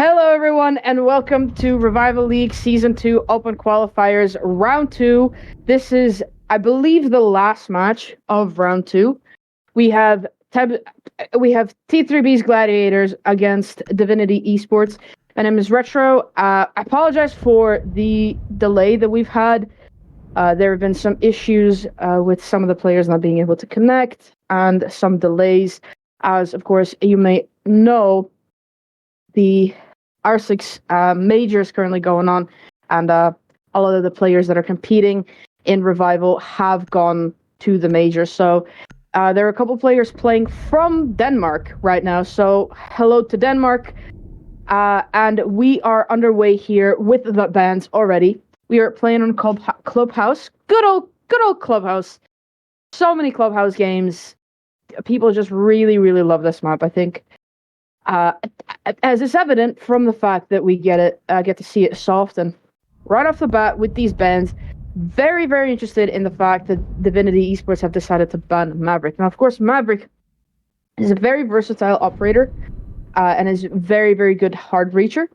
Hello, everyone, and welcome to Revival League Season 2 Open Qualifiers Round 2. This is, I believe, the last match of Round 2. We have T3B'S Gladiators against Divinity ESPORTS. My name is Retro. I apologize for the delay that we've had. There have been some issues with some of the players not being able to connect, and some delays, as, of course, you may know, the R6 major is currently going on, and a lot of the players that are competing in Revival have gone to the major. So there are a couple players playing from Denmark right now. So hello to Denmark. And we are underway here with the bands already. We are playing on Clubhouse. Good old Clubhouse. So many Clubhouse games. People just really, really love this map, I think. As is evident from the fact that we get to see it so often. Right off the bat with these bans, very, very interested in the fact that Divinity Esports have decided to ban Maverick. Now, of course, Maverick is a very versatile operator, and is very, very good hard breacher.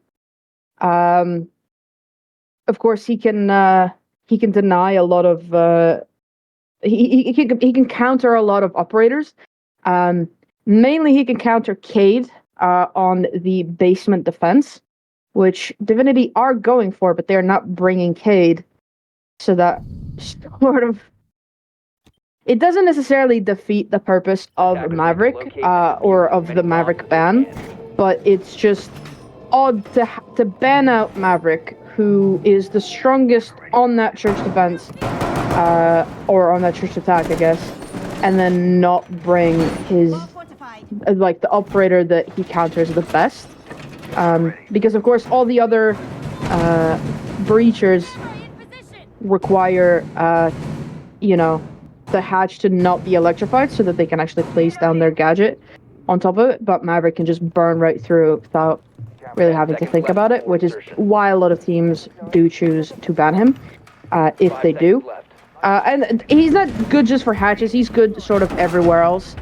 Of course, he can deny a lot of he can counter a lot of operators. Mainly, he can counter Cade on the basement defense, which Divinity are going for, but they're not bringing Cade. So that sort of... It doesn't necessarily defeat the purpose of Maverick, or of the Maverick ban, but it's just odd to ban out Maverick, who is the strongest on that church defense, or on that church attack, I guess, and then not bring his... like the operator that he counters the best, because of course all the other breachers require the hatch to not be electrified so that they can actually place down their gadget on top of it, but Maverick can just burn right through it without really having to think about it, which is why a lot of teams do choose to ban him, if they do. And he's not good just for hatches, he's good sort of everywhere else.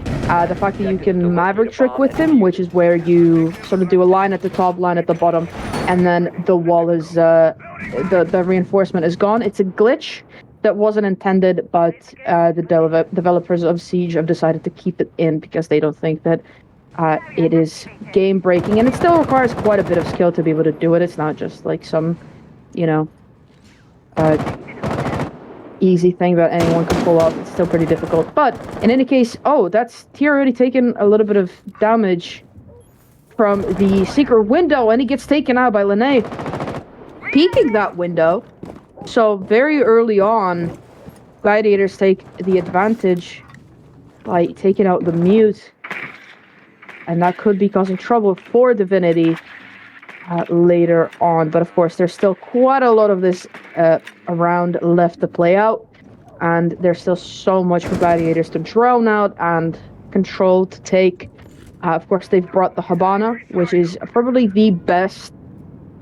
The fact that you can Maverick trick with him, which is where you sort of do a line at the top, line at the bottom, and then the wall is, the reinforcement is gone. It's a glitch that wasn't intended, but the developers of Siege have decided to keep it in because they don't think that it is game breaking, and it still requires quite a bit of skill to be able to do it. It's not just like some, easy thing that anyone can pull off. It's still pretty difficult, but in any case, that's Tier already taken a little bit of damage from the secret window, and he gets taken out by Lene peeking that window. So very early on, Gladiators take the advantage by taking out the mute, and that could be causing trouble for Divinity later on. But of course, there's still quite a lot of this round left to play out, and there's still so much for Gladiators to drone out and control to take. Of course, they've brought the Habana, which is probably the best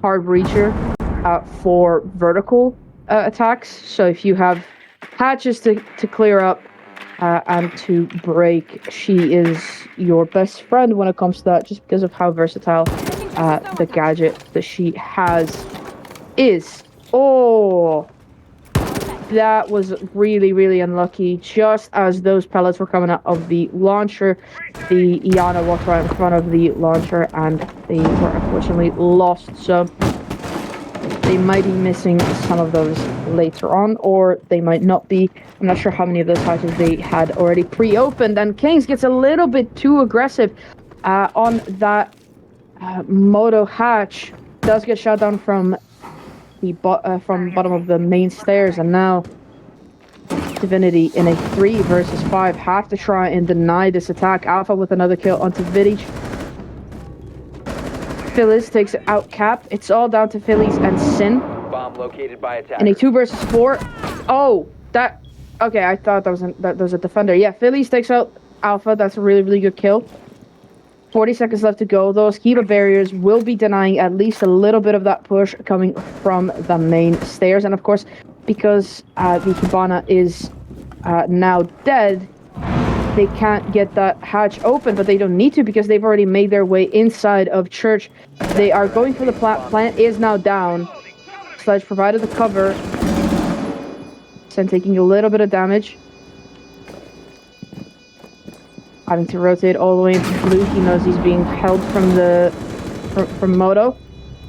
hard breacher for vertical attacks. So if you have hatches to clear up and to break, she is your best friend when it comes to that, just because of how versatile the gadget that she has is. Oh, that was really, really unlucky. Just as those pellets were coming out of the launcher, the Iana walked right in front of the launcher, and they were unfortunately lost. So they might be missing some of those later on, or they might not be. I'm not sure how many of those hatches they had already pre-opened, and Kings gets a little bit too aggressive on that Moto hatch. Does get shot down from the bottom of the main stairs, and now Divinity in a 3 versus 5 have to try and deny this attack. Alpha with another kill onto Vidic. Phyllis takes out Cap. It's all down to Phillies and Sin. Bomb located by attack. In a 2 versus 4. Oh, that... Okay, I thought that was a defender. Yeah, Phillies takes out Alpha. That's a really, really good kill. 40 seconds left to go. Those Kiba barriers will be denying at least a little bit of that push coming from the main stairs. And of course, because the Kibana is now dead, they can't get that hatch open, but they don't need to because they've already made their way inside of church. They are going for the plant. Plant is now down. Sledge provided the cover. Sen taking a little bit of damage. Having to rotate all the way into blue. He knows he's being held from Moto.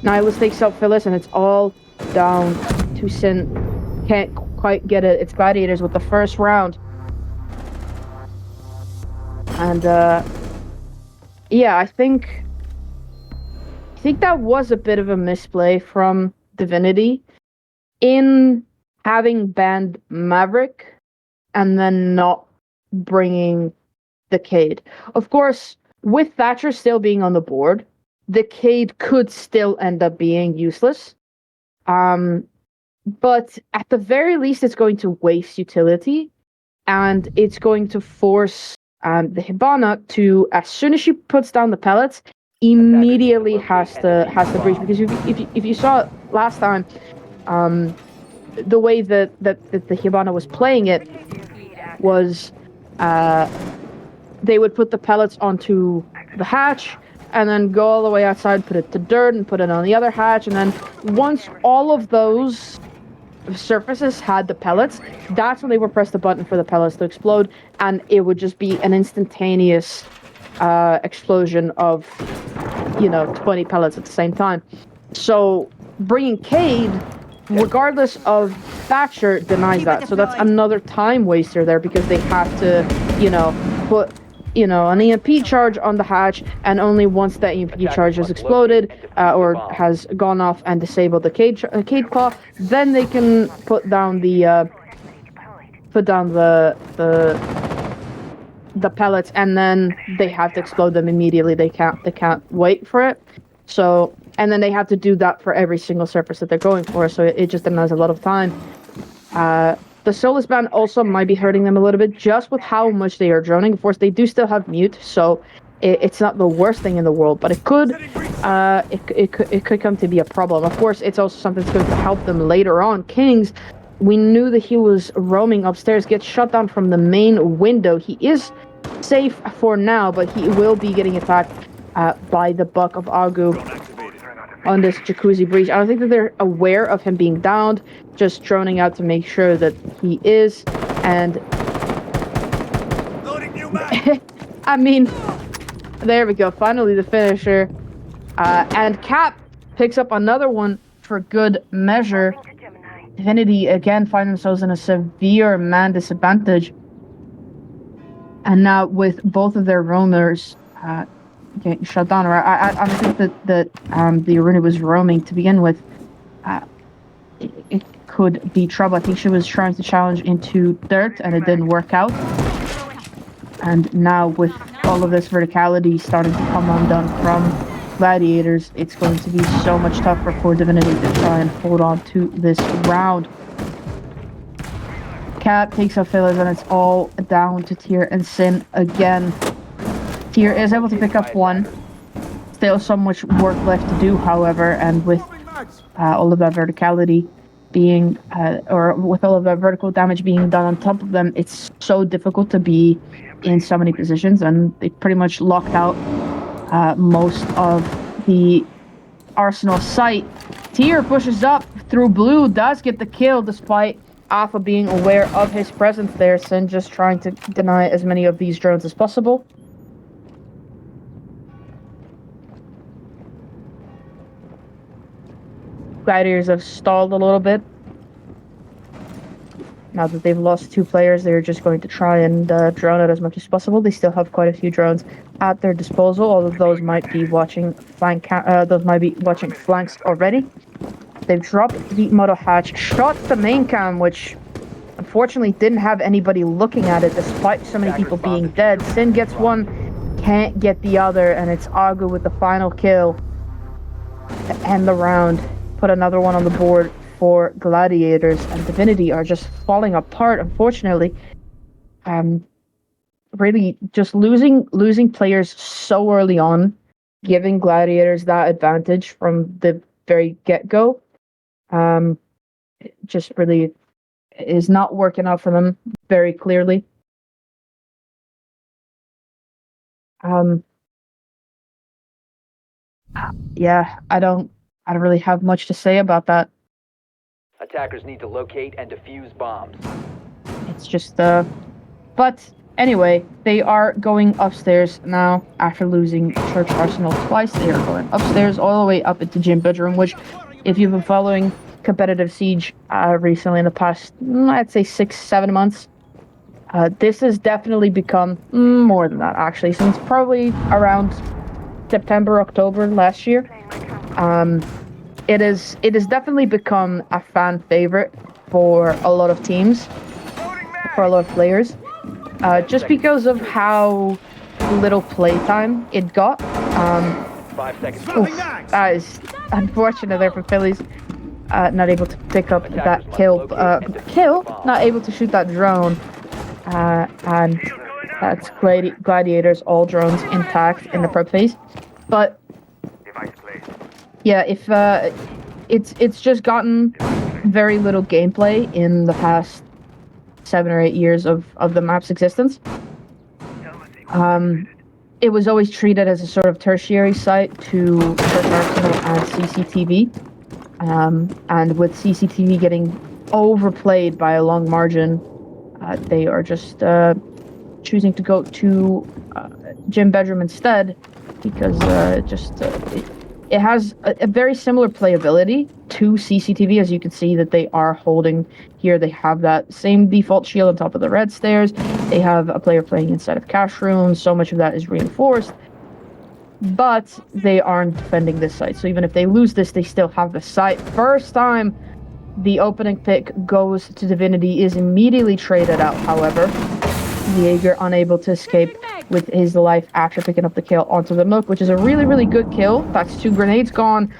Nihilus takes out Phyllis, and it's all down to Sin. Can't quite get it. It's Gladiators with the first round. And yeah, I think that was a bit of a misplay from Divinity in having banned Maverick and then not bringing the Cade. Of course, with Thatcher still being on the board, the Cade could still end up being useless. But at the very least, it's going to waste utility, and it's going to force the Hibana to, as soon as she puts down the pellets, immediately has to breach. Because if you saw last time, the way that the Hibana was playing it was they would put the pellets onto the hatch and then go all the way outside, put it to dirt, and put it on the other hatch, and then once all of those surfaces had the pellets, that's when they would press the button for the pellets to explode, and it would just be an instantaneous explosion of 20 pellets at the same time. So bringing Cade, regardless of Thatcher, denies that. So that's another time waster there, because they have to put an EMP charge on the hatch, and only once that EMP charge has exploded or has gone off and disabled the Cade claw, then they can put down the pellets, and then they have to explode them immediately. They can't wait for it. So, and then they have to do that for every single surface that they're going for. So it just denies a lot of time. The Solus ban also might be hurting them a little bit, just with how much they are droning. Of course, they do still have mute, so it's not the worst thing in the world, but it could come to be a problem. Of course, it's also something that's going to help them later on. Kings, we knew that he was roaming upstairs, gets shut down from the main window. He is safe for now, but he will be getting attacked by the Buck of Agu on this jacuzzi breach. I don't think that they're aware of him being downed, just droning out to make sure that he is. And I mean, there we go. Finally, the finisher. And Cap picks up another one for good measure. Divinity again find themselves in a severe man disadvantage. And now with both of their roamers getting shut down, or I don't think that the Aruna was roaming to begin with. It could be trouble. I think she was trying to challenge into dirt, and it didn't work out. And now with all of this verticality starting to come undone from Gladiators, it's going to be so much tougher for Divinity to try and hold on to this round. Cap takes out Phyllis, and it's all down to Tyr and Sin again. Tyr is able to pick up one. Still so much work left to do, however, and with all of that verticality being, or with all of that vertical damage being done on top of them, it's so difficult to be in so many positions, and they pretty much locked out most of the Arsenal site. Tyr pushes up through blue, does get the kill despite Alpha being aware of his presence there. Sin just trying to deny as many of these drones as possible. Gladiators have stalled a little bit. Now that they've lost 2 players, they're just going to try and drone it as much as possible. They still have quite a few drones at their disposal, although those might be watching flanks already. They've dropped the Moto hatch, shot the main cam, which unfortunately didn't have anybody looking at it despite so many people being dead. Sin gets one, can't get the other, and it's Agu with the final kill to end the round. Put another one on the board for Gladiators, and Divinity are just falling apart, unfortunately. Really just losing players so early on, giving Gladiators that advantage from the very get-go. Just really is not working out for them very clearly. Um, yeah, I don't really have much to say about that. Attackers need to locate and defuse bombs. It's just, but anyway, they are going upstairs now after losing Church Arsenal twice. They are going upstairs all the way up into gym bedroom, which, if you've been following competitive Siege recently in the past, I'd say 6-7 months, this has definitely become more than that, actually, since probably around September, October last year. It has definitely become a fan favorite for a lot of teams, for a lot of players, just because of how little playtime it got. 5 seconds. That is unfortunate there for Phillies. Not able to pick up that kill. Not able to shoot that drone. And that's Gladiators, all drones intact in the prep phase. But yeah, if it's just gotten very little gameplay in the past 7 or 8 years of the map's existence. It was always treated as a sort of tertiary site to Church Arsenal and CCTV. And with CCTV getting overplayed by a long margin, they are just choosing to go to gym bedroom instead, because it has a very similar playability to CCTV. As you can see that they are holding here, they have that same default shield on top of the red stairs. They have a player playing inside of cash rooms. So much of that is reinforced, but they aren't defending this site. So even if they lose this, they still have the site. First time the opening pick goes to Divinity is immediately traded out, however. Jaeger unable to escape with his life after picking up the kill onto the Nook, which is a really, really good kill. That's 2 grenades gone,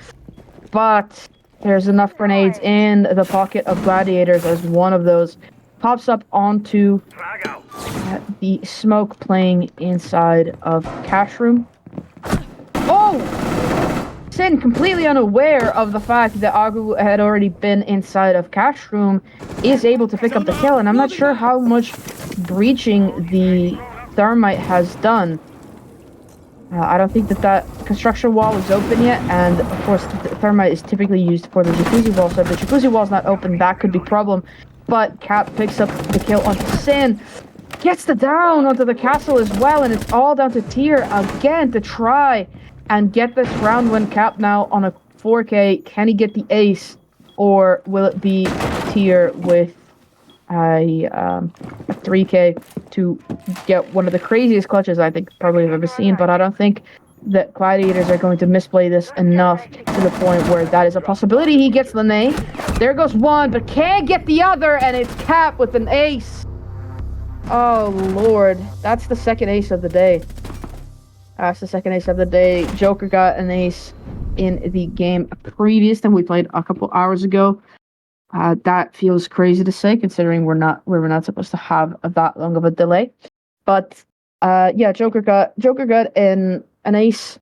but there's enough grenades in the pocket of Gladiators as one of those pops up onto the smoke playing inside of cash room. Oh! Sin, completely unaware of the fact that Agu had already been inside of cash room, is able to pick up the kill, and I'm not sure how much breaching the Thermite has done. I don't think that construction wall is open yet, and of course the Thermite is typically used for the jacuzzi wall, so if the jacuzzi wall is not open, that could be a problem. But Cap picks up the kill onto Sin, gets the down onto the castle as well, and it's all down to Tier again to try and get this round win. Cap now on a 4K. Can he get the ace, or will it be Tier with a 3K to get one of the craziest clutches I think probably I've ever seen? But I don't think that Gladiators are going to misplay this enough to the point where that is a possibility. He gets the nade. There goes one, but can't get the other, and it's Cap with an ace. Oh lord, that's the second ace of the day. That's the second ace of the day. Joker got an ace in the game previous than we played a couple hours ago. That feels crazy to say, considering we were not supposed to have that long of a delay. But yeah, Joker got an ace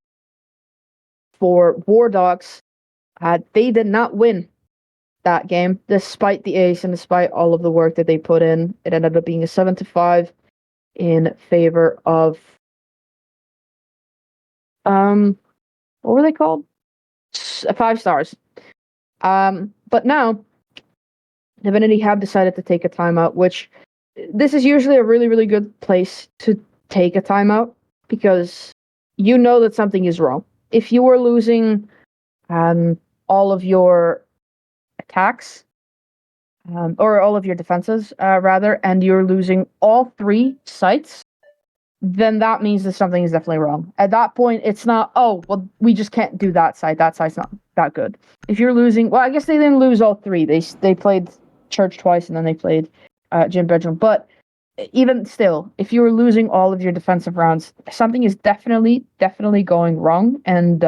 for War Dogs. They did not win that game, despite the ace and despite all of the work that they put in. It ended up being a 7-5 in favor of what were they called? 5 stars. But now Divinity have decided to take a timeout, which this is usually a really, really good place to take a timeout, because you know that something is wrong. If you are losing all of your attacks, or all of your defenses, rather, and you're losing all 3 sites, then that means that something is definitely wrong. At that point, it's not, oh, well, we just can't do that site. That site's not that good. If you're losing, well, I guess they didn't lose all 3. They played Church twice, and then they played Gym Bedroom. But even still, if you're losing all of your defensive rounds, something is definitely going wrong. And,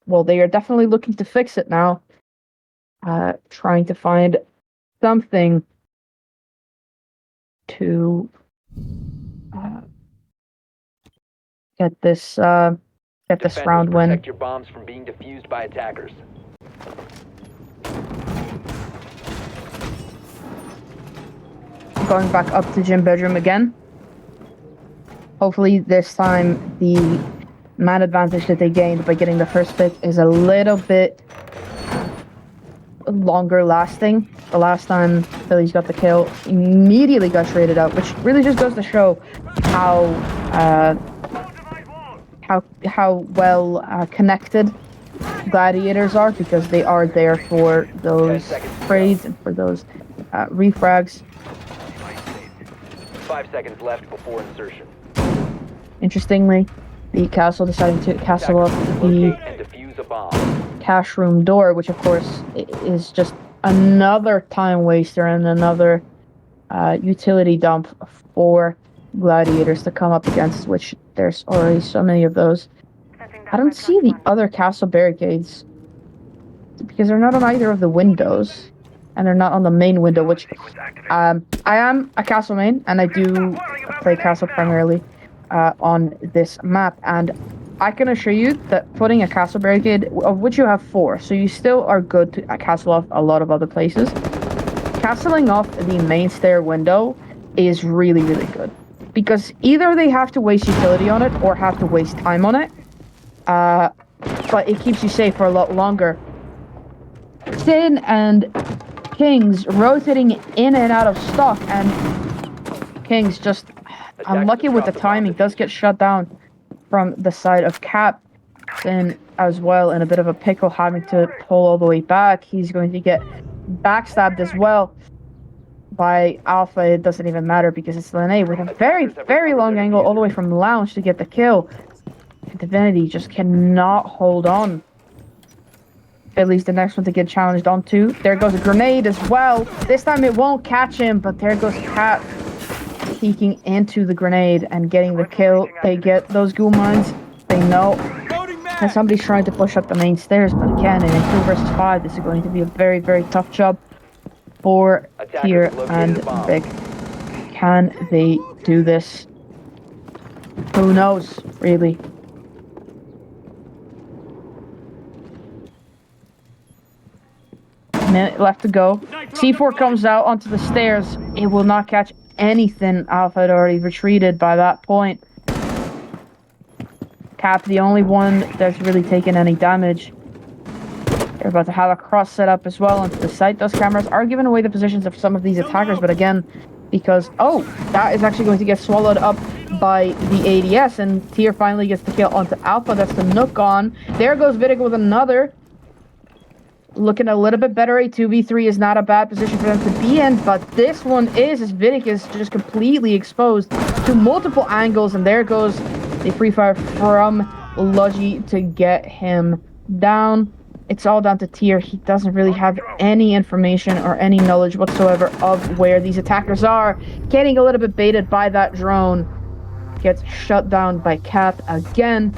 well, they are definitely looking to fix it now. Trying to find something to get this round win. Protect your bombs from being defused by attackers. Going back up to Gym Bedroom again. Hopefully this time the man advantage that they gained by getting the first pick is a little bit longer lasting. The last time Phillies got the kill, immediately got traded out, which really just goes to show how well connected gladiators are, because they are there for those trades and for those refrags. 5 seconds left before insertion. Interestingly, the castle deciding to castle up the And defuse a bomb. cash room door, which of course is just another time waster and another utility dump for gladiators to come up against, which there's already so many of those. I don't see the other castle barricades because they're not on either of the windows, and they're not on the main window, which I am a castle main, and I do play castle primarily on this map, and I can assure you that putting a castle barricade, of which you have 4, so you still are good to castle off a lot of other places. Castling off the main stair window is really, really good, because either they have to waste utility on it or have to waste time on it, but it keeps you safe for a lot longer. Sin and Kings rotating in and out of stock, and Kings just unlucky with the timing, does get shut down from the side of Cap. Sin as well in a bit of a pickle, having to pull all the way back. He's going to get backstabbed as well by Alpha. It doesn't even matter because it's Lene with a very, very long angle all the way from Lounge to get the kill. Divinity just cannot hold on. Philly's the next one to get challenged onto. There goes a grenade as well. This time it won't catch him, but there goes Cat peeking into the grenade and getting the kill. They get those ghoul mines. They know that somebody's trying to push up the main stairs, but again, in a 2 versus 5, this is going to be a very, very tough job for Tier and Big. Can they do this? Who knows, really? Minute left to go. C4 comes out onto the stairs. It will not catch anything. Alpha had already retreated by that point. Cap, the only one that's really taken any damage. They're about to have a cross set up as well onto the site. Those cameras are giving away the positions of some of these attackers, but again, because, oh, that is actually going to get swallowed up by the ADS, and Tier finally gets the kill onto Alpha. That's the Nook on. There goes Vidic with another. Looking a little bit better. A 2v3 is not a bad position for them to be in, but this one is, as Vidic is just completely exposed to multiple angles, and there goes the free fire from Logi to get him down. It's all down to Tier. He doesn't really have any information or any knowledge whatsoever of where these attackers are. Getting a little bit baited by that drone. Gets shut down by Cap again.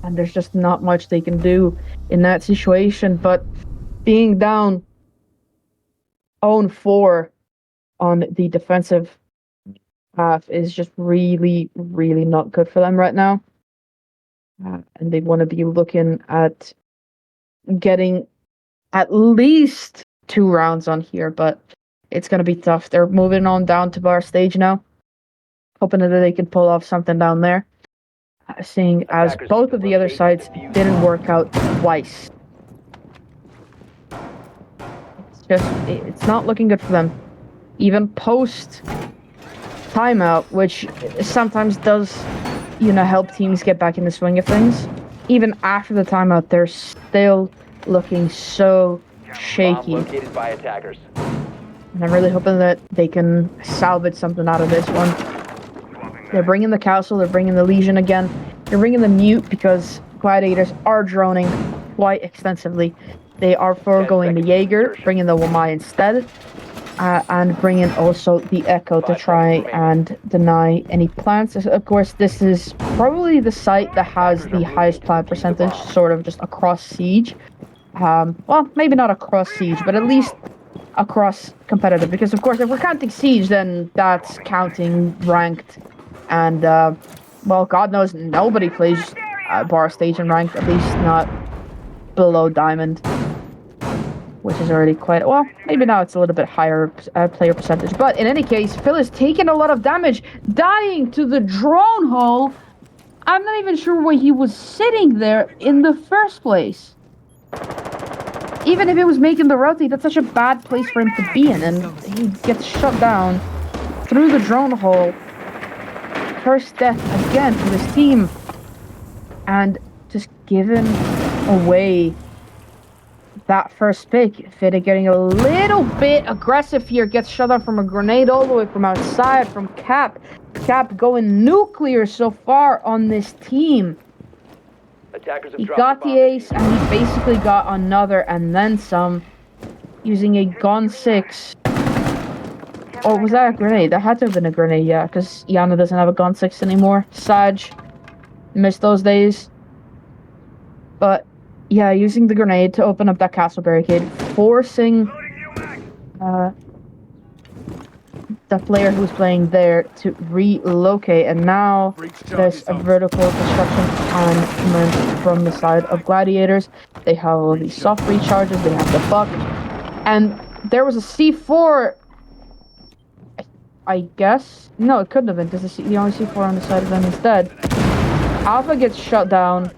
And there's just not much they can do in that situation, but being down 0-4 on the defensive half is just really, really not good for them right now. And they want to be looking at getting at least 2 rounds on here, but it's going to be tough. They're moving on down to bar stage now, hoping that they can pull off something down there. Seeing as both of the other sides didn't work out twice. It's not looking good for them. Even post timeout, which sometimes does, help teams get back in the swing of things. Even after the timeout, they're still looking so shaky. Located by attackers. And I'm really hoping that they can salvage something out of this one. They're bringing the Castle, they're bringing the Legion again. They're bringing the Mute because Gladiators are droning quite extensively. They are foregoing the Jaeger, bringing the Wamai instead. And bringing also the Echo to try and deny any plants. Of course, this is probably the site that has the highest plant percentage, sort of just across Siege. Well, maybe not across Siege, but at least across competitive. Because, of course, if we're counting Siege, then that's counting ranked. And, well, God knows nobody plays bar stage and ranked, at least not below Diamond. which is already quite... Well, maybe now it's a little bit higher player percentage. But in any case, Phil is taking a lot of damage, dying to the drone hole. I'm not even sure why he was sitting there in the first place. Even if it was making the rotate, that's such a bad place for him to be in, and he gets shut down through the drone hole. First death again for this team. And just giving away that first pick. Fiddy getting a little bit aggressive here. Gets shut down from a grenade all the way from outside, from Cap. Cap going nuclear so far on this team. He got the ace, and he basically got another and then some, using a Gun 6. Or was that a grenade? That had to have been a grenade, yeah, because Yana doesn't have a Gun 6 anymore. Saj, missed those days. But, yeah, using the grenade to open up that castle barricade, forcing the player who's playing there to relocate, and now there's a vertical destruction on command from the side of Gladiators. They have all these soft recharges, they have the buck, and there was a C4, I guess? No, it couldn't have been, because the only C4 on the side of them instead. Alpha gets shut down,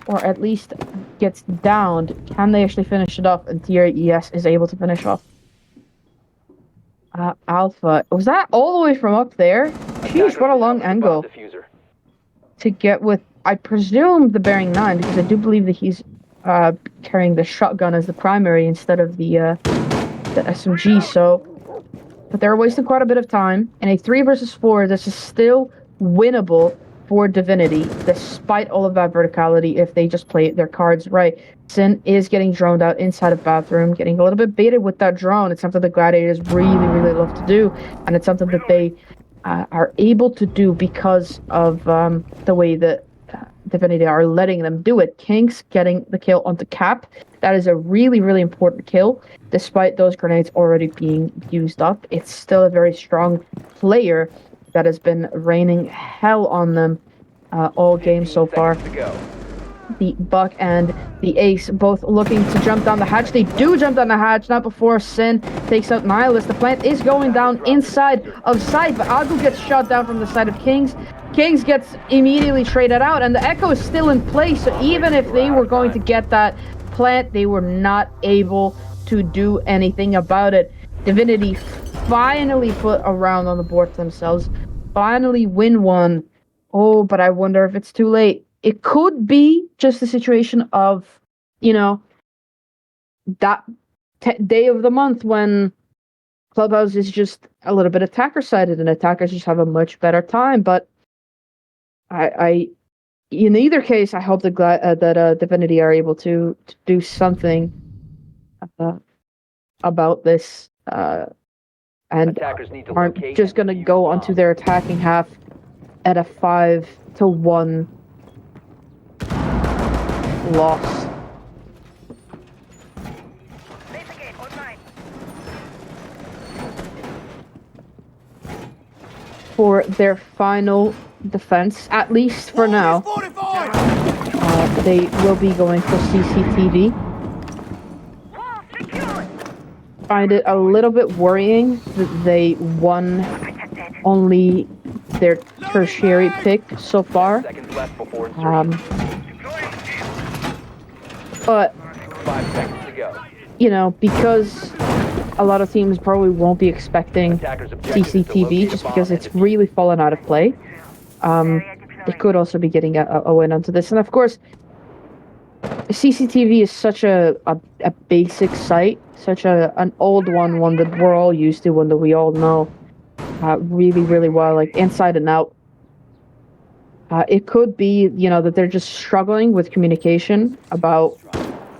or at least gets downed. Can they actually finish it off? And T3B'S is able to finish off Alpha. Was that all the way from up there? Sheesh, what a long angle to get with, I presume, the Bearing 9, because I do believe that he's carrying the shotgun as the primary instead of the SMG, so... But they're wasting quite a bit of time. In a 3 versus 4, this is still winnable for Divinity, despite all of that verticality, if they just play their cards right. Sin is getting droned out inside of bathroom, getting a little bit baited with that drone. It's something the Gladiators really, really love to do, and it's something that they are able to do because of the way that Divinity are letting them do it. King's getting the kill onto Cap. That is a really, really important kill. Despite those grenades already being used up, it's still a very strong player that has been raining hell on them all game so far. The Buck and the Ace both looking to jump down the hatch. They do jump down the hatch, not before Sin takes out Nihilus. The plant is going down inside of sight, but Agu gets shot down from the side of Kings. Kings gets immediately traded out, and the Echo is still in place, so even if they were going to get that plant, they were not able to do anything about it. Divinity finally put a round on the board for themselves, finally win one. Oh, but I wonder if it's too late. It could be just a situation of, you know, that day of the month when Clubhouse is just a little bit attacker-sided and attackers just have a much better time. But I in either case, I hope that Divinity are able to do something about this and aren't just going to go onto their attacking half at a 5-1 loss. For their final defense, at least for now, they will be going for CCTV. Find it a little bit worrying that they won only their tertiary pick so far. But, you know, because a lot of teams probably won't be expecting CCTV just because it's really fallen out of play. They could also be getting a win onto this. And of course, CCTV is such a basic site, such an old one that we're all used to, one that we all know really, really well, like inside and out. It could be, you know, that they're just struggling with communication about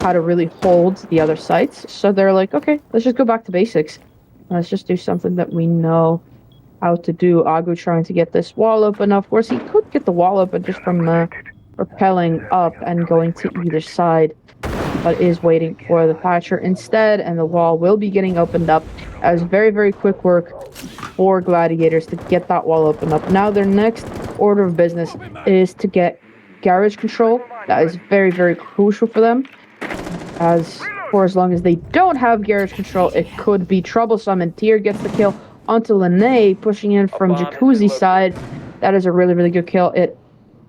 how to really hold the other sites. So they're like, okay, let's just go back to basics. Let's just do something that we know how to do. Agu trying to get this wall open. Of course, he could get the wall open just from rappelling up and going to either side, but is waiting for the Thatcher instead, and the wall will be getting opened up. As very, very quick work for Gladiators to get that wall opened up. Now their next order of business is to get garage control. That is very, very crucial for them, as for as long as they don't have garage control, it could be troublesome. And Tier gets the kill onto Lene, pushing in from Jacuzzi's side. That is a really, really good kill. It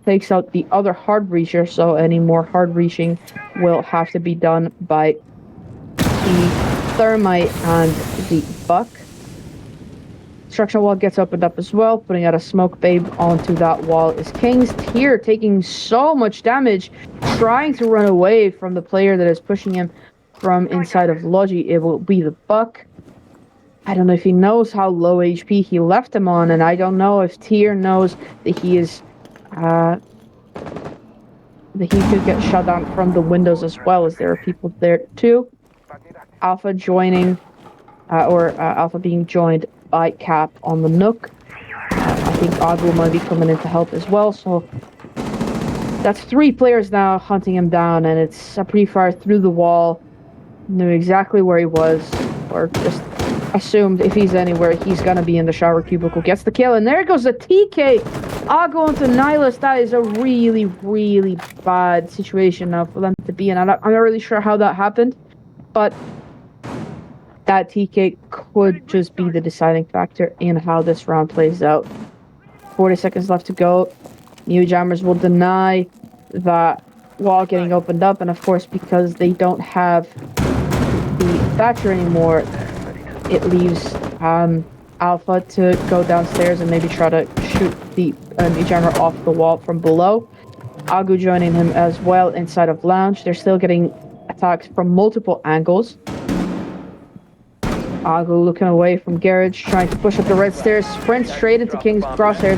takes out the other hard reacher, so any more hard reaching will have to be done by the Thermite and the Buck. Construction wall gets opened up as well, putting out a smoke babe onto that wall is King's. Tier taking so much damage, trying to run away from the player that is pushing him from inside of Logi. It will be the Buck. I don't know if he knows how low HP he left him on, and I don't know if Tier knows that he is that he could get shut down from the windows as well, as there are people there too. Alpha joining, Alpha being joined by Cap on the Nook. I think Agu might be coming in to help as well, so that's 3 players now hunting him down, and it's a pre-fire through the wall. Knew exactly where he was, or just assumed if he's anywhere, he's gonna be in the shower cubicle. Gets the kill, and there goes the TK! Agu into Nihilus. That is a really, really bad situation now for them to be in. I'm not really sure how that happened, but that TK could just be the deciding factor in how this round plays out. 40 seconds left to go. New Jammers will deny that wall getting opened up, and of course, because they don't have the Thatcher anymore, it leaves Alpha to go downstairs and maybe try to shoot the New Jammer off the wall from below. Agu joining him as well inside of Lounge. They're still getting attacks from multiple angles. Agu looking away from Garage, trying to push up the red stairs, sprints straight into King's crosshairs,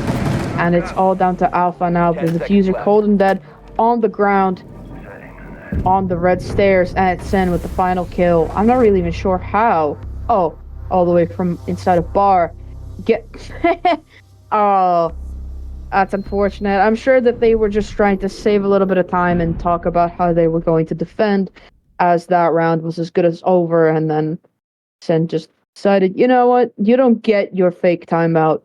and it's all down to Alpha now. The diffuser cold and dead on the ground, on the red stairs, and it's Sen with the final kill. I'm not really even sure how. Oh, all the way from inside a bar. Oh, that's unfortunate. I'm sure that they were just trying to save a little bit of time and talk about how they were going to defend, as that round was as good as over, and then Sen just decided, you know what, you don't get your fake timeout.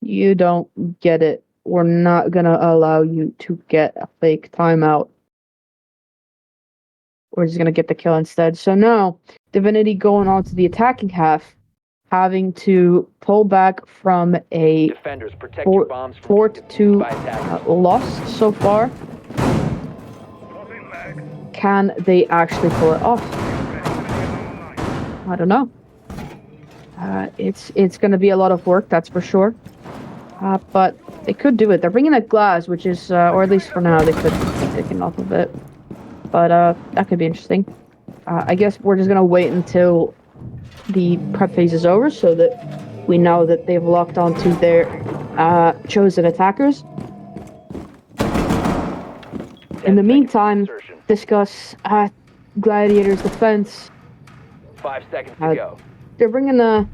You don't get it. We're not gonna allow you to get a fake timeout. We're just gonna get the kill instead. So now, Divinity going on to the attacking half, having to pull back from a 4-2 loss so far. Can they actually pull it off? I don't know. It's going to be a lot of work, that's for sure. But they could do it. They're bringing that glass, which is, or at least for now, they could be taken off of it. But that could be interesting. I guess we're just going to wait until the prep phase is over, so that we know that they've locked onto their chosen attackers. In the meantime, discuss Gladiator's defense. 5 seconds to go. They're bringing the...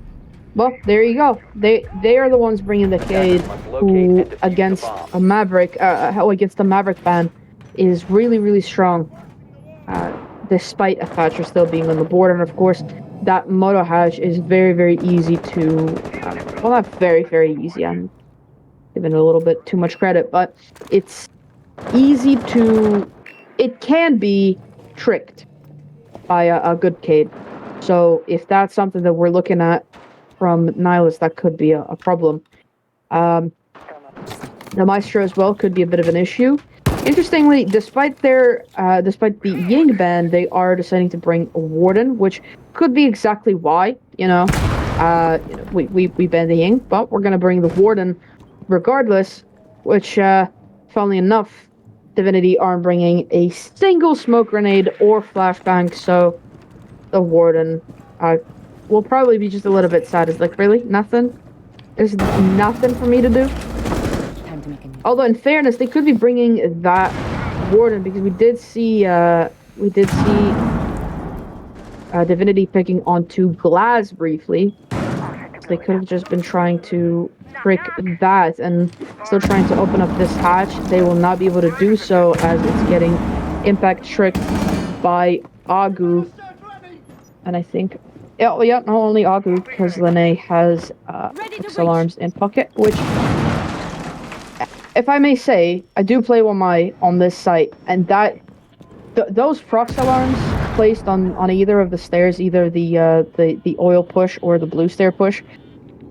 Well, there you go. They are the ones bringing the Cade, who against a Maverick, against the Maverick ban, is really, really strong. Despite a Thatcher still being on the board, and of course, that Moto Hash is very, very easy to... well, not very, very easy. I'm giving it a little bit too much credit, but it's easy to... It can be tricked by a good Cade. So if that's something that we're looking at from Nihilus, that could be a problem. The Maestro as well could be a bit of an issue. Interestingly, despite the Ying ban, they are deciding to bring a Warden, which could be exactly why. We banned the Ying, but we're gonna bring the Warden regardless. Which, funnily enough, Divinity aren't bringing a single smoke grenade or flashbang, so the Warden will probably be just a little bit sad. It's like, really? Nothing? There's nothing for me to do? Although, in fairness, they could be bringing that Warden, because we did see Divinity picking onto Glass briefly. So they could have just been trying to trick that, and still trying to open up this hatch. They will not be able to do so, as it's getting impact tricked by Agu. And I think... yeah, not only Agu, because Lene has Pixel Arms in pocket, which... if I may say, I do play on this site, and that those prox alarms placed on either of the stairs, either the oil push or the blue stair push,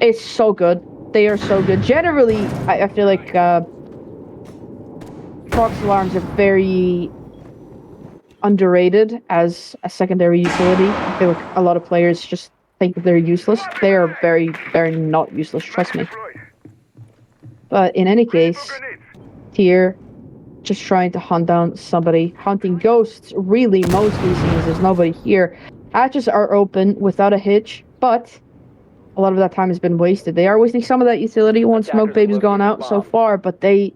it's so good. They are so good. Generally, I feel like prox alarms are very underrated as a secondary utility. I feel like a lot of players just think that they're useless. They are very, very not useless, trust me. But in any case, Tier just trying to hunt down somebody. Hunting ghosts, really, mostly, since there's nobody here. Hatches are open without a hitch, but a lot of that time has been wasted. They are wasting some of that utility once Smoke Baby's gone out so far, but they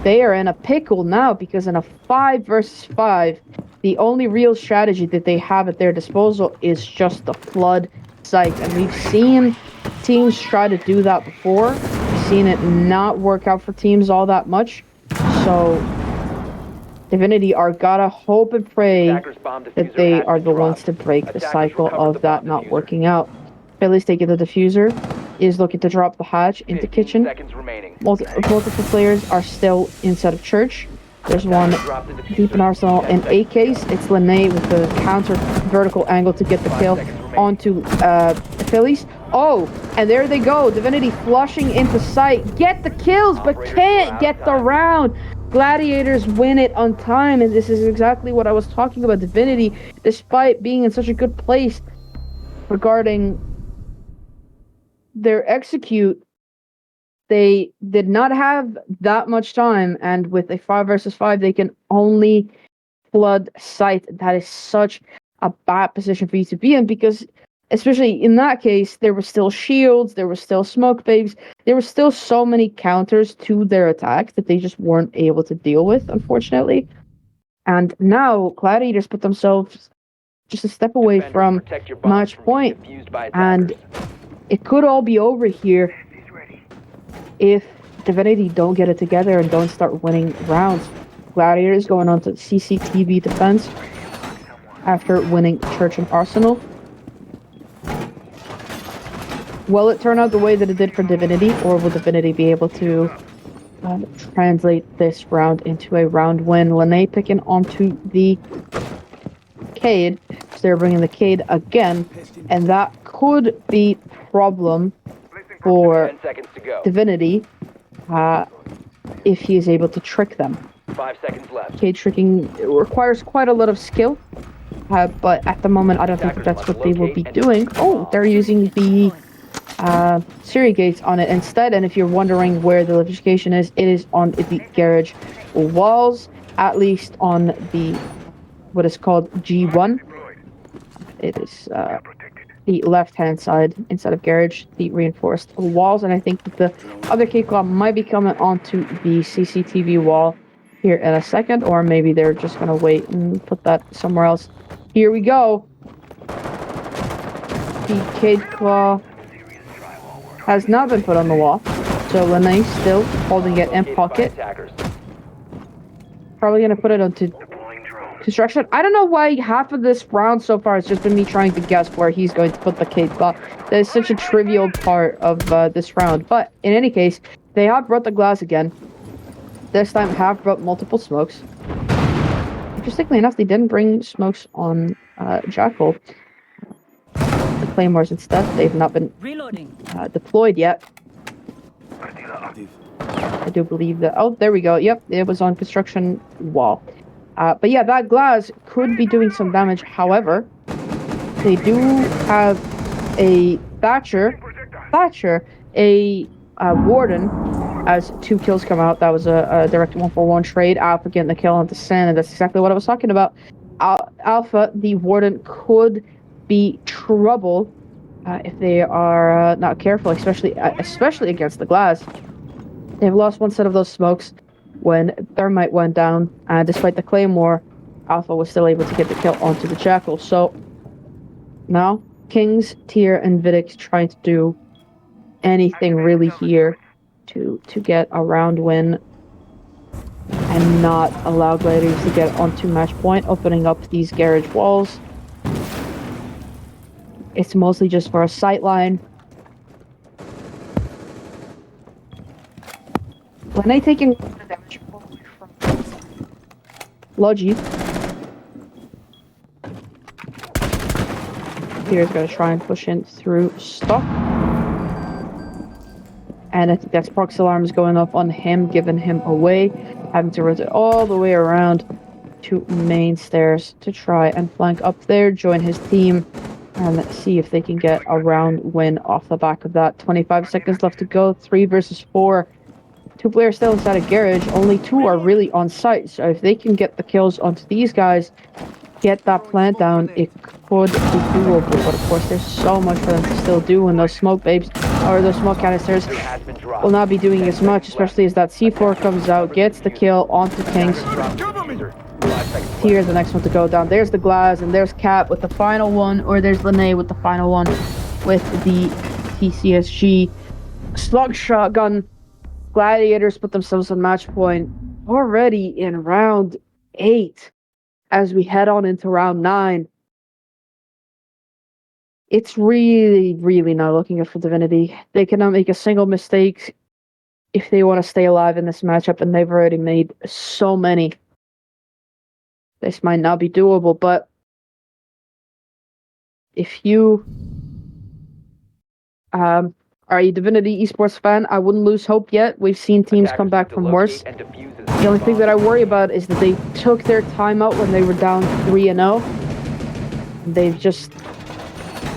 are in a pickle now, because in a 5 versus 5, the only real strategy that they have at their disposal is just the flood site. And we've seen teams try to do that before. We've seen it not work out for teams all that much. So Divinity are gotta hope and pray that they are the ones to break the cycle of that not working out. Philly's taking the diffuser, is looking to drop the hatch into kitchen. Multiple players are still inside of church. There's one deep in Arsenal. In a case, it's Lene with the counter vertical angle to get the kill onto Phillies. Oh, and there they go. Divinity flushing into sight. Get the kills, but can't get the round. Gladiators win it on time, and this is exactly what I was talking about. Divinity, despite being in such a good place regarding their execute, they did not have that much time, and with a 5 versus 5, they can only flood site. That is such a bad position for you to be in, because especially in that case, there were still shields, there were still smoke babes, there were still so many counters to their attack that they just weren't able to deal with, unfortunately. And now Gladiators put themselves just a step away from match point, and it could all be over here if Divinity don't get it together and don't start winning rounds. Gladiators going on to CCTV defense after winning Church and Arsenal. Will it turn out the way that it did for Divinity, or will Divinity be able to translate this round into a round win? Lene picking onto the Cade, so they're bringing the Cade again, and that could be problem for Divinity if he is able to trick them. 5 seconds left. Cade tricking requires quite a lot of skill, but at the moment I don't think that's what they will be doing. Oh, they're using the Siri gates on it instead, and if you're wondering where the electrification is, it is on the garage walls, at least on the what is called G1. It is the left-hand side inside of garage, the reinforced walls, and I think that the other K-Claw might be coming onto the CCTV wall here in a second, or maybe they're just gonna wait and put that somewhere else. Here we go. The K-Claw has not been put on the wall, so Lene still holding it in pocket. Probably gonna put it onto construction. I don't know why half of this round so far has just been me trying to guess where he's going to put the K-Claw. That is such a trivial part of this round. But in any case, they have brought the glass again. This time have brought multiple smokes. Interestingly enough, they didn't bring smokes on Jackal. The Claymores instead. They've not been deployed yet. I do believe that. Oh, there we go. Yep, it was on construction wall. But yeah, that glass could be doing some damage. However, they do have a Thatcher, a Warden, as 2 kills come out. That was a direct 1-for-1 trade. Alpha getting the kill onto Sen, and that's exactly what I was talking about. Alpha, the Warden, could be trouble if they are not careful, especially against the glass. They've lost one set of those smokes when Thermite went down, and despite the Claymore, Alpha was still able to get the kill onto the Jackal. So now Kings, Tier, and Vidic trying to do anything really here to get a round win and not allow Gladiators to get onto match point, opening up these garage walls. It's mostly just for a sightline. Lene taking damage Logi. Here's gonna try and push in through stock. And I think that Sparks alarm is going off on him, giving him away. Having to rotate all the way around to main stairs to try and flank up there, join his team, and see if they can get a round win off the back of that. 25 seconds left to go, 3 versus 4. 2 players still inside a garage, only 2 are really on site, so if they can get the kills onto these guys, get that plant down, it could be doable, but of course there's so much for them to still do, and those smoke babes, or those smoke canisters, will not be doing as much, especially as that C4 comes out, gets the kill onto Kings. Here's the next one to go down. There's the Glass, and there's Cap with the final one, or there's Lene with the final one with the TCSG slug shotgun. Gladiators put themselves on match point already in round 8 as we head on into round 9. It's really, really not looking good for Divinity. They cannot make a single mistake if they want to stay alive in this matchup, and they've already made so many. This might not be doable, but if you are a Divinity esports fan, I wouldn't lose hope yet. We've seen teams come back from worse. The only thing that I worry about is that they took their time out when they were down 3-0. They've just,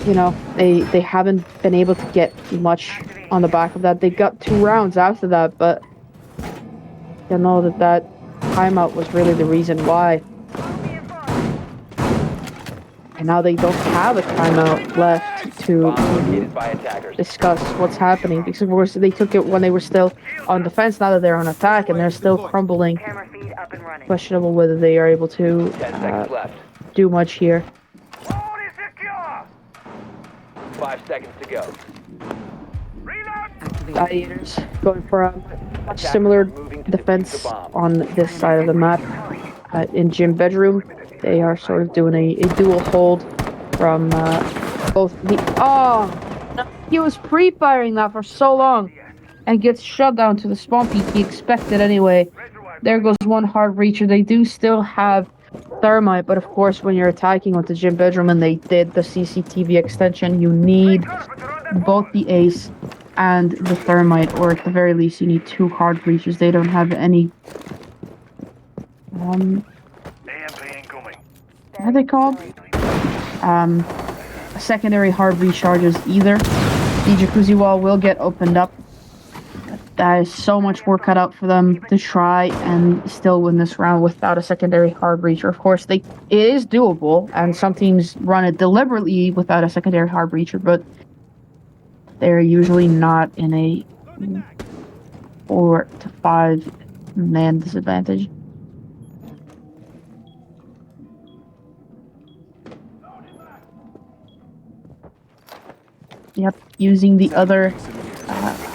you know, they haven't been able to get much on the back of that. They got 2 rounds after that, but you know that timeout was really the reason why. And now they don't have a timeout left to discuss what's happening, because of course they took it when they were still on defense. Now that they're on attack and they're still crumbling, questionable whether they are able to do much here. 5 seconds to go. Gladiators going for a much similar defense on this side of the map. In Gym Bedroom, they are sort of doing a dual hold from both the... Oh! No, he was pre-firing that for so long and gets shut down to the spawn peak he expected anyway. There goes one hard reacher. They do still have thermite, but of course when you're attacking with the Gym Bedroom and they did the CCTV extension, you need both the ace and the thermite, or at the very least you need 2 hard breaches. They don't have any what are they called? Secondary hard recharges either. The jacuzzi wall will get opened up. That is so much work cut out for them to try and still win this round without a secondary hard breacher. Of course, it is doable, and some teams run it deliberately without a secondary hard breacher, but they're usually not in a 4 to 5 man disadvantage. Yep, using the other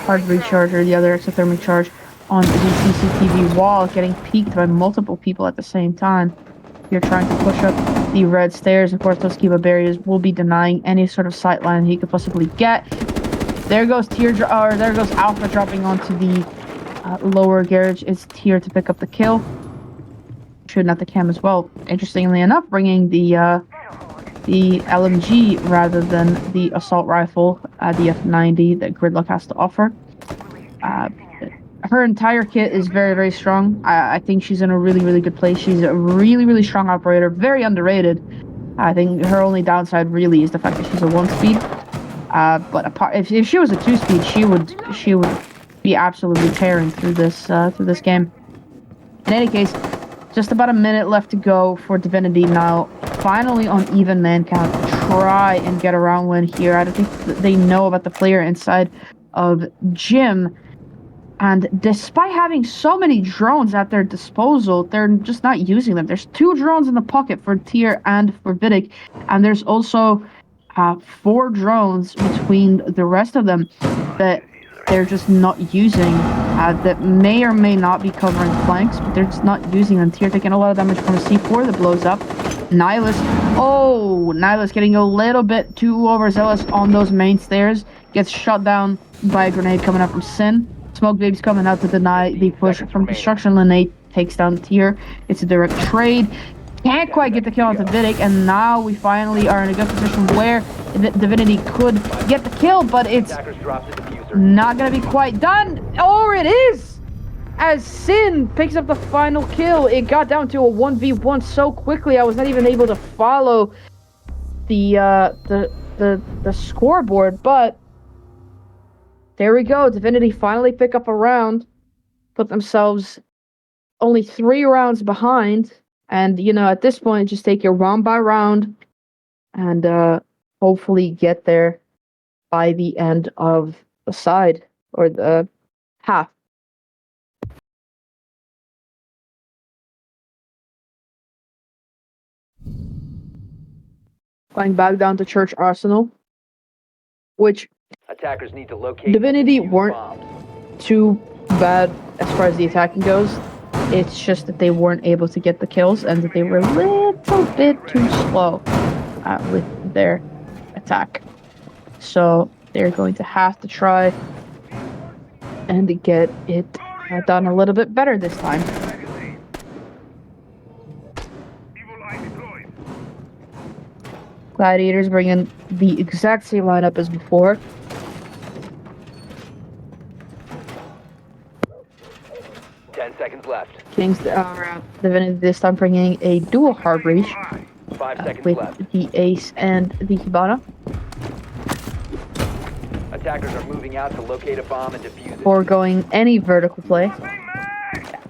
hard recharger, the other exothermic charge on the CCTV wall, getting peeked by multiple people at the same time. You're trying to push up the red stairs. Of course, those Kiva barriers will be denying any sort of sight line he could possibly get. There goes there goes Alpha dropping onto the lower garage. It's Tier to pick up the kill. Shooting at the cam as well. Interestingly enough, bringing the LMG rather than the assault rifle, the F90 that Gridlock has to offer. Her entire kit is very, very strong. I think she's in a really, really good place. She's a really, really strong operator, very underrated. I think her only downside really is the fact that she's a 1-speed. But apart, if she was a 2-speed, she would be absolutely tearing through this game. In any case, just about a minute left to go for Divinity now. Finally on even man count, try and get a round win here. I don't think they know about the player inside of Gym. And despite having so many drones at their disposal, they're just not using them. There's 2 drones in the pocket for Tier and for Vidic. And there's also 4 drones between the rest of them that they're just not using. That may or may not be covering flanks, but they're just not using them. Tier taking a lot of damage from a C4 that blows up. Nihilus getting a little bit too overzealous on those main stairs. Gets shot down by a grenade coming out from Sin. Smoke Baby's coming out to deny the push from Destruction. Lene takes down Tier. It's a direct trade. Can't quite get the kill onto Vidic, and now we finally are in a good position where Divinity could get the kill, but it's not gonna be quite done. Or it is! As Sin picks up the final kill, it got down to a 1v1 so quickly I was not even able to follow the scoreboard, but there we go. Divinity finally pick up a round, put themselves only 3 rounds behind. And, you know, at this point, just take it round by round and hopefully get there by the end of the side or the half. Going back down to Church Arsenal, which attackers need to locate Divinity and defuse weren't bombs. too bad as far as the attacking goes. It's just that they weren't able to get the kills and that they were a little bit too slow with their attack. So they're going to have to try and get it done a little bit better this time. Gladiators bring in the exact same lineup as before. Seconds left. Kings Divinity this time bringing a dual hard breach 5 seconds with left. the Ace and the Hibana. Attackers are moving out to locate a bomb and defuse it. Or going any vertical play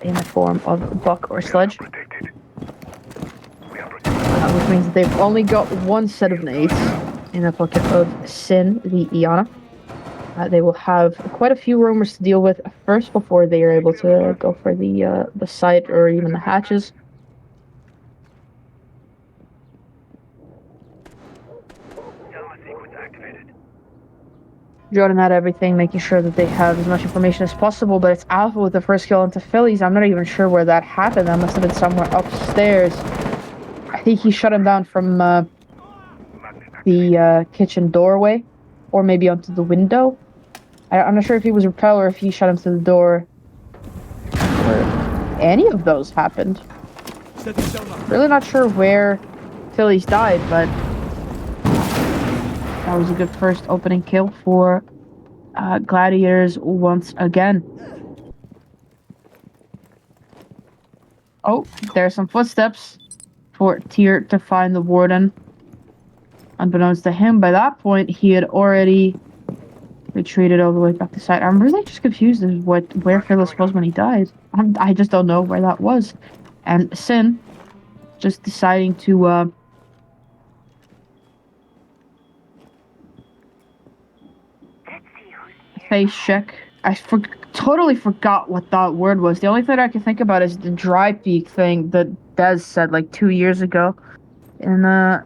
in the form of Buck or Sledge. Which means that they've only got one set of nades in the pocket of Sin, the Iana. They will have quite a few roamers to deal with first before they are able to go for the site or even the hatches. Jotting out everything, making sure that they have as much information as possible, but it's Alpha with the first kill into Phillies. I'm not even sure where that happened. That must have been somewhere upstairs. I think he shut him down from the kitchen doorway, or maybe onto the window. I'm not sure if he was repelled or if he shut him through the door. Or any of those happened. Really not sure where Phillies died, but that was a good first opening kill for Gladiators once again. Oh, there's some footsteps for Tier to find the Warden. Unbeknownst to him, by that point, he had already retreated all the way back to site. I'm really just confused as where Phyllis was when he died. I just don't know where that was. And Sin just deciding to face check. I totally forgot what that word was. The only thing I can think about is the dry peak thing that Des said like 2 years ago in an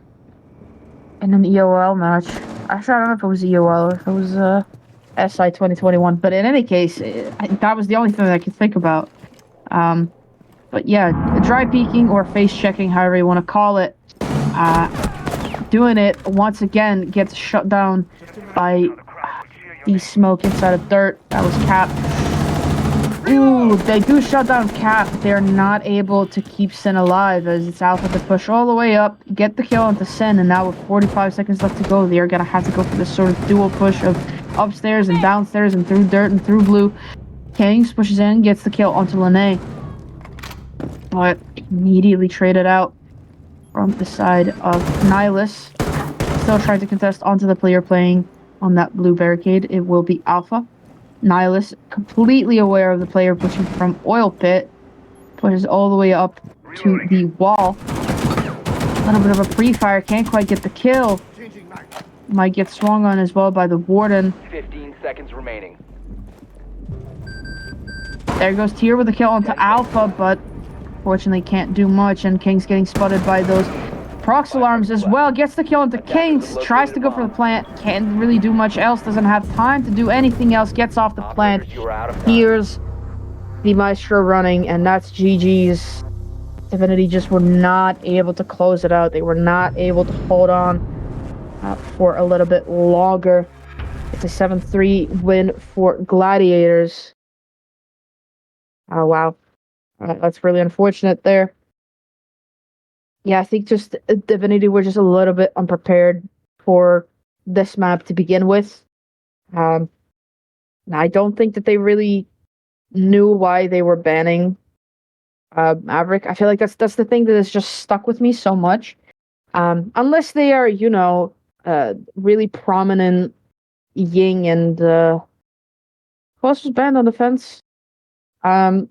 EOL match. Actually, I don't know if it was EOL or if it was SI 2021. But in any case, that was the only thing that I could think about. But yeah, dry peeking or face checking, however you want to call it, doing it once again gets shut down by the smoke inside of dirt. That was Cap. Ooh, they do shut down Cap. They're not able to keep Sin alive as it's Alpha to push all the way up, get the kill onto Sin, and now with 45 seconds left to go, they're gonna have to go for this sort of dual push of upstairs and downstairs and through dirt and through blue. Kings pushes in, gets the kill onto Lene, but immediately traded out from the side of Nihilus. Still trying to contest onto the player playing on that blue barricade. It will be Alpha. Nihilus, completely aware of the player pushing from Oil Pit, pushes all the way up to the wall. A little bit of a pre-fire, can't quite get the kill. Might get swung on as well by the Warden. 15 seconds remaining. There goes Tier with the kill onto Alpha, but fortunately can't do much, and King's getting spotted by those prox alarms as well. Gets the kill into Kings, tries to go for the plant, can't really do much else, doesn't have time to do anything else, gets off the plant. Here's the Maestro running, and that's GG's. Divinity just were not able to close it out. They were not able to hold on for a little bit longer. It's a 7-3 win for Gladiators. Oh, wow. That's really unfortunate there. Yeah, I think just Divinity were just a little bit unprepared for this map to begin with. Um, I don't think that they really knew why they were banning Maverick. I feel like that's the thing that has just stuck with me so much. Unless they are, really prominent Ying and who else was banned on defense? Um,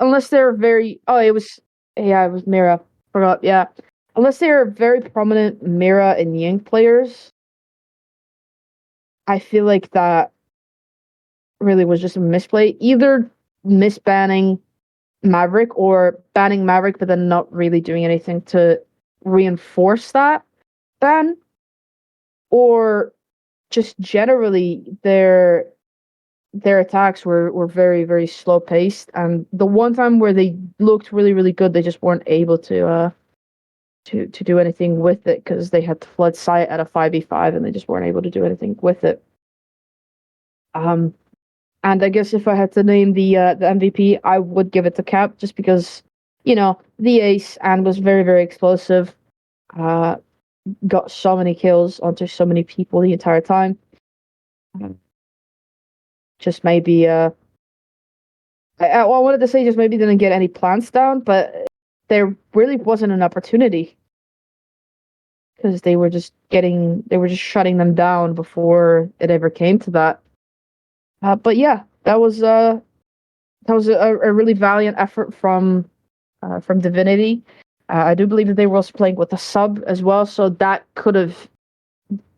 unless they're very it was Mira. Forgot, yeah. Unless they're very prominent Mira and Ying players, I feel like that really was just a misplay. Either misbanning Maverick or banning Maverick, but then not really doing anything to reinforce that ban, or just generally their attacks were very, very slow paced. And the one time where they looked really, really good, they just weren't able to do anything with it because they had to flood site at a 5v5 and they just weren't able to do anything with it. And I guess if I had to name the MVP, I would give it to Cap just because, the ace and was very, very explosive. Got so many kills onto so many people the entire time. Just maybe I wanted to say just maybe didn't get any plants down, but there really wasn't an opportunity because they were just shutting them down before it ever came to that. But yeah, that was a really valiant effort from Divinity. I do believe that they were also playing with a sub as well, so that could have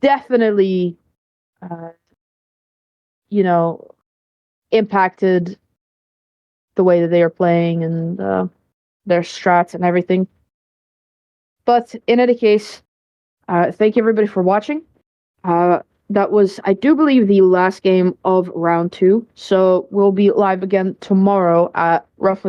definitely, uh, impacted the way that they are playing and their strats and everything. But in any case, thank you everybody for watching. That was, I do believe, the last game of round 2. So we'll be live again tomorrow at roughly